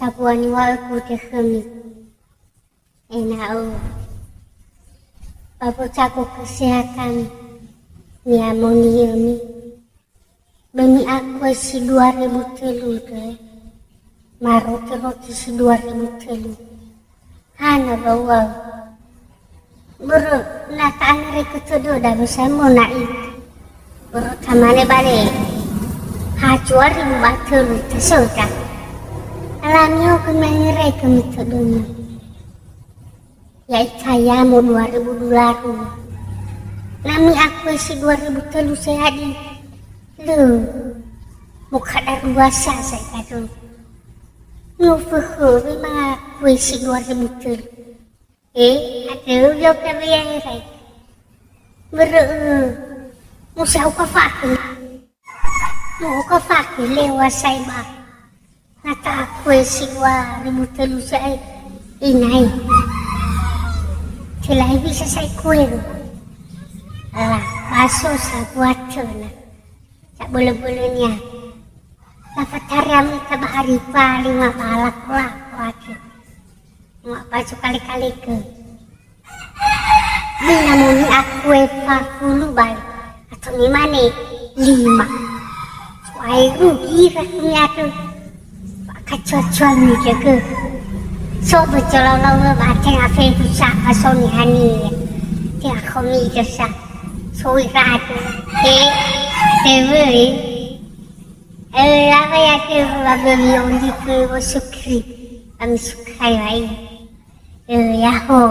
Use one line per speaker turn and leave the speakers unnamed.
Sabuan walku kami enao babu caku kesehatan niamoni bemi aku si 2003 deh roti si 2003 hana bawa buru nataan reka todo dah bersama nak itu buru tamane balik hajuar ribu batul tersudah alamnya kemana reka metodenya ya saya mau 2000 dolar nami aku si 2003 saya di lu muka dah luasa saya kata nufuhu memang aku si 2003 aduh yo kami yang rek musau kafak mau kafak lewat saya bah nata aku si 2003 saya inai selain bisa saya kue tu alah basuh saya buat cina tak boleh-bolehnya dapat taram kita bahari paling balak lah wajib mak baju kali-kali ke ni namun aku 40 balik atau ni mana 5 suai rugi rasanya tu pakai cocok ni jaga so bercolong-colong macam apa yang susah pasal ni hani dia kami jasa so irat dewi apa ya ke bagi undi ke sukri kami sukai lagi ya ho